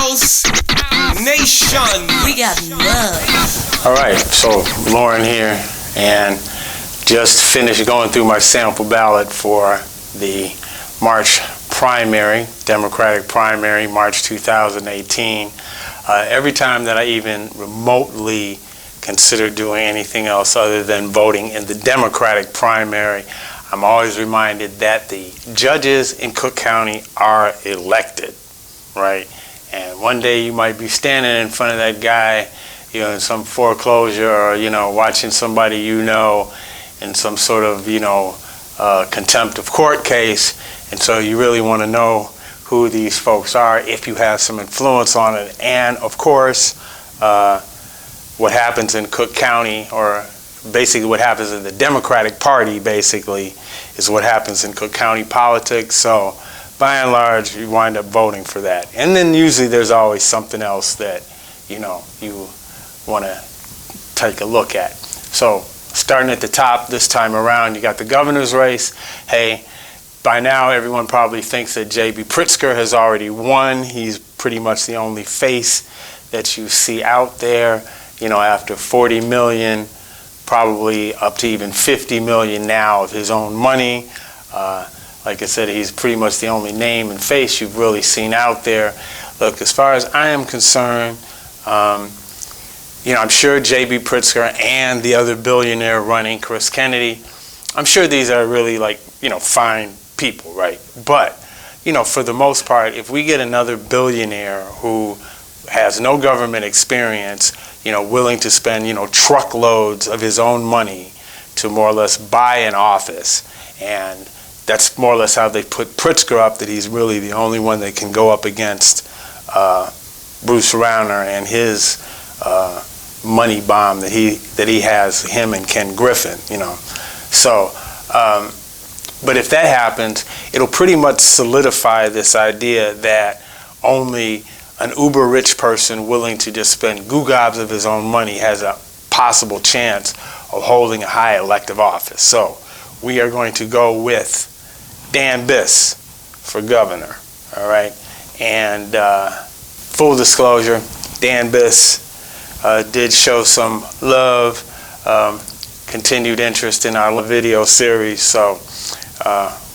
house nation. We got love. All right, so Loren here, and just finished going through my sample ballot for the March primary, Democratic primary, March 2018. Every time that I even remotely consider doing anything else other than voting in the Democratic primary, I'm always reminded that the judges in Cook County are elected, right? And one day you might be standing in front of that guy, you know, in some foreclosure, or, you know, watching somebody you know in some sort of, you know, contempt of court case, and so you really want to know who these folks are if you have some influence on it. And of course, what happens in Cook County, or basically what happens in the Democratic Party, basically, is what happens in Cook County politics. So by and large, you wind up voting for that. And then usually there's always something else that, you know, you want to take a look at. So starting at the top this time around, you got the governor's race. Hey, by now everyone probably thinks that J.B. Pritzker has already won. He's pretty much the only face that you see out there, you know, after 40 million, probably up to even 50 million now of his own money. Like I said, he's pretty much the only name and face you've really seen out there. Look, as far as I am concerned, you know, I'm sure J.B. Pritzker and the other billionaire running, Chris Kennedy, I'm sure these are really, like, you know, fine people, right? But, you know, for the most part, if we get another billionaire who has no government experience, you know, willing to spend, you know, truckloads of his own money to more or less buy an office, and that's more or less how they put Pritzker up, that he's really the only one that can go up against Bruce Rauner and his money bomb that he has, him and Ken Griffin, you know. So, but if that happens, it'll pretty much solidify this idea that only an uber rich person willing to just spend goo-gobs of his own money has a possible chance of holding a high elective office. So we are going to go with Dan Biss for governor, all right? And full disclosure, Dan Biss did show some love, continued interest in our video series, so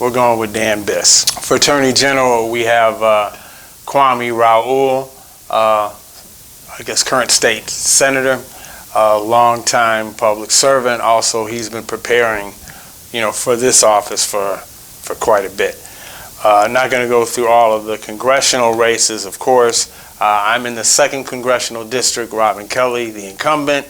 we're going with Dan Biss. For Attorney General, we have Kwame Raoul, I guess current state senator, longtime public servant. Also, he's been preparing, you know, for this office for quite a bit. Not going to go through all of the congressional races, of course. I'm in the 2nd Congressional District. Robin Kelly, the incumbent,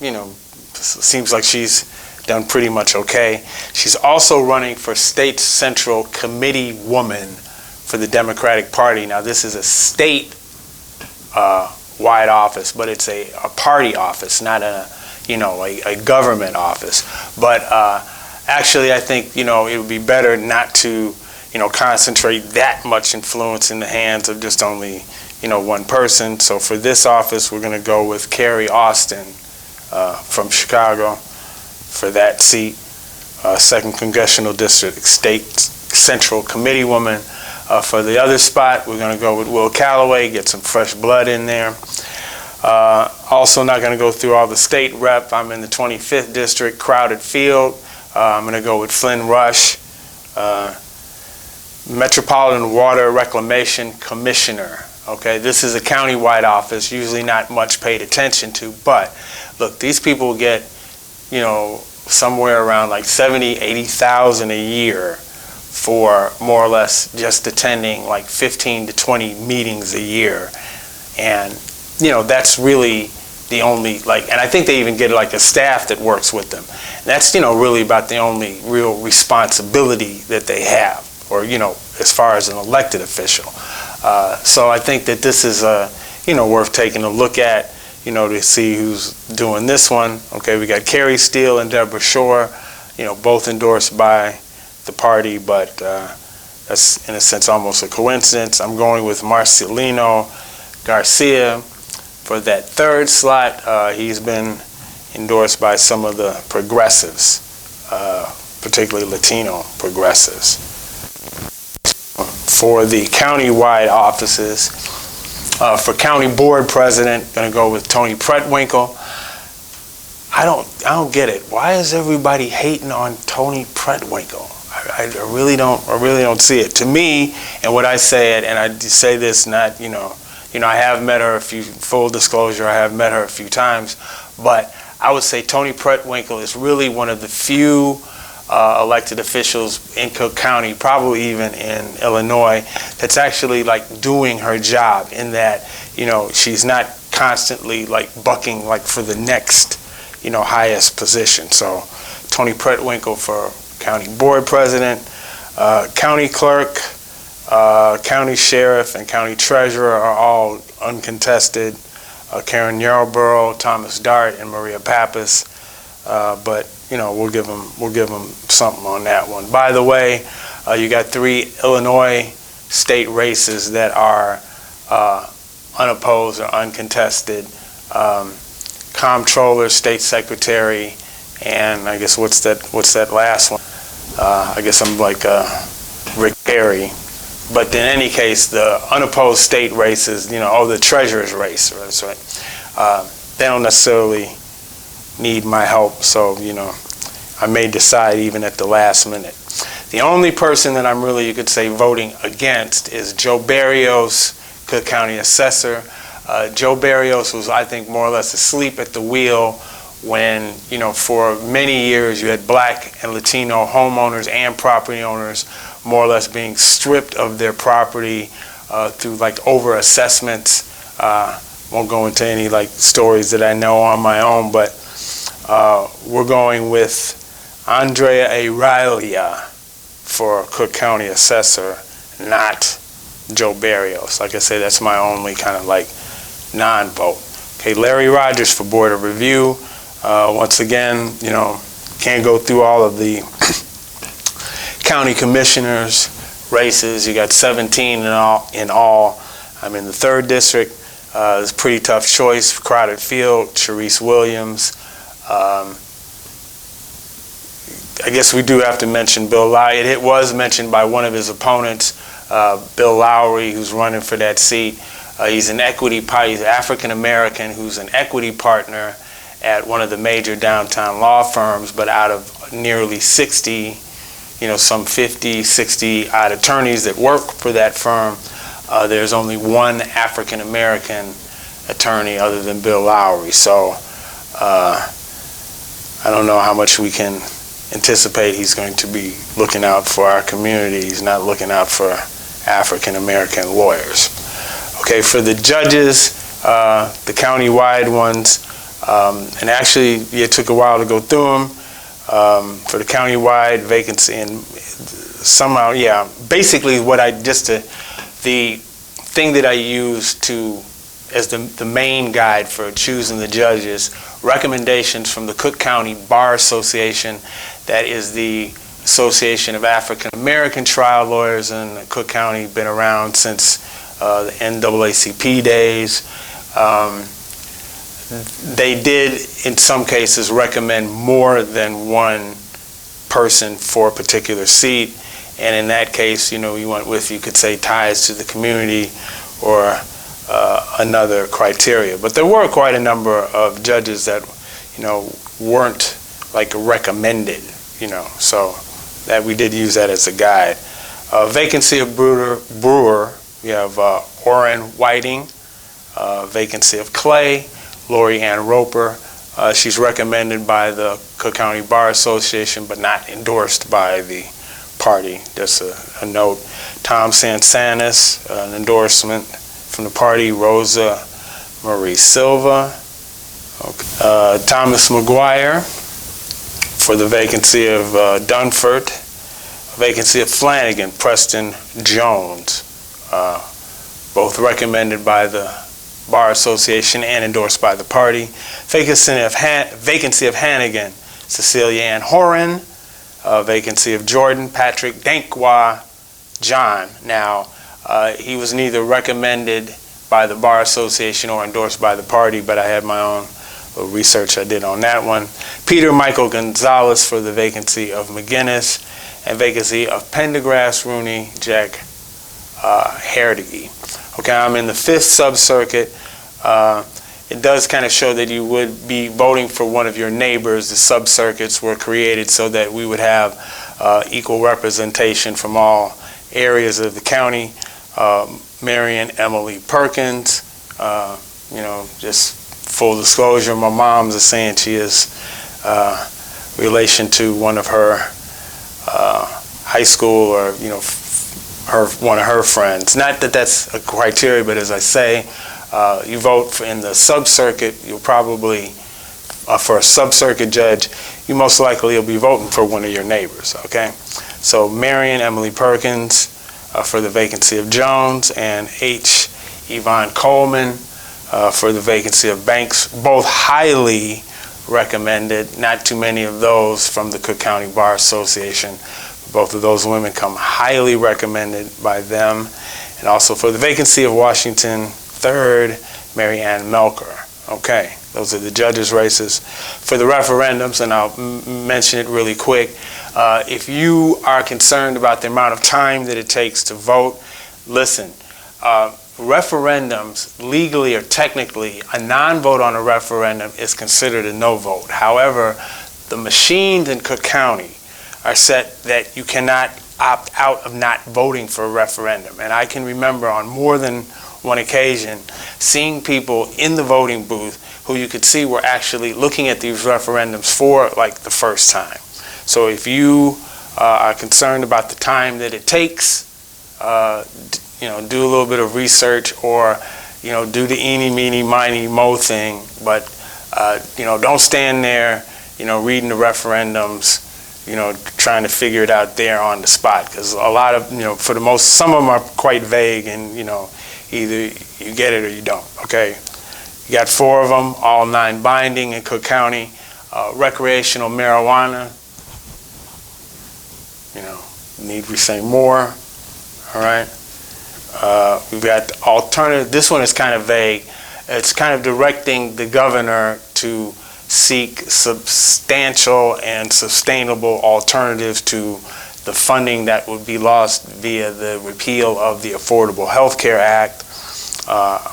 you know, seems like she's done pretty much okay. She's also running for State Central Committee Woman for the Democratic Party. Now, this is a state wide office, but it's a party office, not a, you know, a government office. But actually, I think, you know, it would be better not to, you know, concentrate that much influence in the hands of just only, you know, one person. So for this office, we're going to go with Carrie Austin from Chicago for that seat, 2nd Congressional District, State Central Committee Woman. For the other spot, we're going to go with Will Calloway, get some fresh blood in there. Also not going to go through all the state rep. I'm in the 25th District, crowded field. I'm going to go with Flynn Rush, Metropolitan Water Reclamation Commissioner. Okay, this is a county-wide office, usually not much paid attention to, but look, these people get, you know, somewhere around like 70, 80,000 a year for more or less just attending like 15 to 20 meetings a year. And, you know, that's really the only, like, and I think they even get like a staff that works with them. And that's, you know, really about the only real responsibility that they have, or, you know, as far as an elected official. So I think that this is, you know, worth taking a look at, you know, to see who's doing this one. Okay, we got Carrie Steele and Deborah Shore, you know, both endorsed by the party, but that's in a sense almost a coincidence. I'm going with Marcelino Garcia for that 3rd slot. He's been endorsed by some of the progressives, particularly Latino progressives. For the county-wide offices, For county board president, going to go with Tony Pretwinkle. I don't get it. Why is everybody hating on Tony Pretwinkle? I really don't see it. To me, and what I said, and I say this not, I have met her full disclosure, I have met her a few times, but I would say Tony Pretwinkle is really one of the few elected officials in Cook County, probably even in Illinois, that's actually like doing her job in that, she's not constantly like bucking like for the next, highest position. So Tony Pretwinkle for county board president, county clerk, county sheriff, and county treasurer are all uncontested. Karen Yarbrough, Thomas Dart, and Maria Pappas, but we'll give them something on that one. By the way, you got 3 Illinois state races that are unopposed or uncontested. Comptroller, state secretary, and I guess what's that last one? I guess I'm like Rick Perry. But in any case, the unopposed state races, the treasurer's race, that's right. They don't necessarily need my help, so I may decide even at the last minute. The only person that I'm really, you could say, voting against is Joe Barrios, Cook County assessor. Joe Barrios was, I think, more or less asleep at the wheel when, for many years you had black and Latino homeowners and property owners more or less being stripped of their property through like over assessments. Won't go into any like stories that I know on my own, but we're going with Andrea Aurelia for Cook County assessor, not Joe Barrios. Like I say, that's my only kind of like non-vote. Okay, Larry Rogers for Board of Review. Once again, can't go through all of the county commissioners races. You got 17 in all. I'm in the 3rd district. It's a pretty tough choice. Crowded field. Sharice Williams. I guess we do have to mention Bill Lowry. It was mentioned by one of his opponents, Bill Lowry, who's running for that seat. He's an he's African American who's an equity partner at one of the major downtown law firms, but out of nearly 60, some 50, 60 odd attorneys that work for that firm, there's only one African American attorney other than Bill Lowry. So I don't know how much we can anticipate he's going to be looking out for our community. He's not looking out for African American lawyers. Okay, for the judges, the county-wide ones, and actually it took a while to go through them. For the county-wide vacancy, and somehow, basically the thing that I use as the main guide for choosing the judges, recommendations from the Cook County Bar Association, that is the Association of African American Trial Lawyers in Cook County, been around since the NAACP days. They did, in some cases, recommend more than one person for a particular seat, and in that case, you went with, you could say, ties to the community or another criteria. But there were quite a number of judges that, weren't like recommended, so that we did use that as a guide. Vacancy of Brewer, we have Loren Whiting. Vacancy of Clay, Lori Ann Roper. She's recommended by the Cook County Bar Association, but not endorsed by the party. Just a note. Tom Sansanis, an endorsement from the party. Rosa Marie Silva. Okay. Thomas McGuire for the vacancy of Dunford. Vacancy of Flanagan, Preston Jones. Both recommended by the Bar Association and endorsed by the party. Vacancy of Hannigan, Cecilia Ann Horan. Vacancy of Jordan, Patrick Dankwa John. Now, he was neither recommended by the Bar Association or endorsed by the party, but I had my own little research I did on that one. Peter Michael Gonzalez for the vacancy of McGinnis, and vacancy of Pendergrass Rooney Jack Herdeggy. Okay, I'm in the 5th sub-circuit. It does kind of show that you would be voting for one of your neighbors. The sub-circuits were created so that we would have equal representation from all areas of the county. Marion Emily Perkins, just full disclosure, my mom's is saying she is relation to one of her high school or, one of her friends. Not that that's a criteria, but as I say, you vote in the sub-circuit, you'll probably, for a sub-circuit judge, you most likely will be voting for one of your neighbors, okay? So Marion Emily Perkins for the vacancy of Jones, and H. Yvonne Coleman for the vacancy of Banks, both highly recommended. Not too many of those from the Cook County Bar Association. Both of those women come highly recommended by them. And also for the vacancy of Washington 3rd, Mary Ann Melker. Okay, those are the judges' races. For the referendums, and I'll mention it really quick, if you are concerned about the amount of time that it takes to vote, listen, referendums, legally or technically, a non-vote on a referendum is considered a no vote. However, the machines in Cook County are set that you cannot opt out of not voting for a referendum. And I can remember on more than one occasion seeing people in the voting booth who you could see were actually looking at these referendums for like the first time. So if you are concerned about the time that it takes, do a little bit of research, or do the eeny, meeny, miny, mo thing, but don't stand there reading the referendums, trying to figure it out there on the spot, because a lot of, some of them are quite vague, and either you get it or you don't. Okay, you got 4 of them, all non-binding in Cook County. Recreational marijuana, need we say more? All right. We've got alternative. This one is kind of vague. It's kind of directing the governor to seek substantial and sustainable alternatives to the funding that would be lost via the repeal of the Affordable Health Care Act.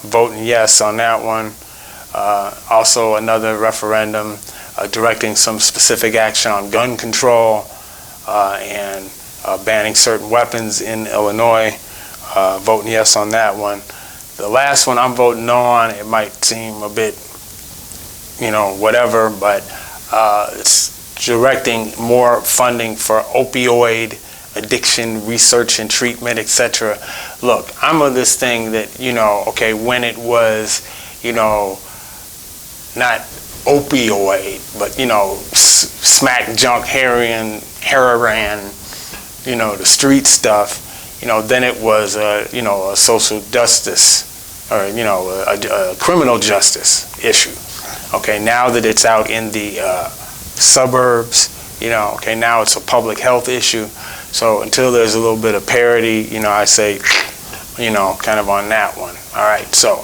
Voting yes on that one. Also another referendum directing some specific action on gun control and banning certain weapons in Illinois. Voting yes on that one. The last one I'm voting no on. It might seem a bit, whatever, but it's directing more funding for opioid addiction research and treatment, etc. Look, I'm of this thing that, when it was, not opioid, but, smack, junk, heroin, the street stuff, then it was a social justice or a criminal justice issue. Okay, now that it's out in the suburbs, okay, now it's a public health issue. So until there's a little bit of parity, I say, kind of on that one. All right, so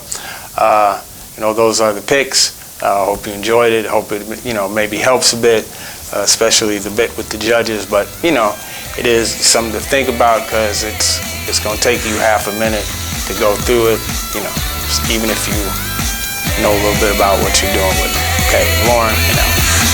those are the picks. I hope you enjoyed it. Hope it maybe helps a bit, especially the bit with the judges. But it is something to think about, because it's going to take you half a minute to go through it, even if you know a little bit about what you're doing with it. Okay, Loren and out.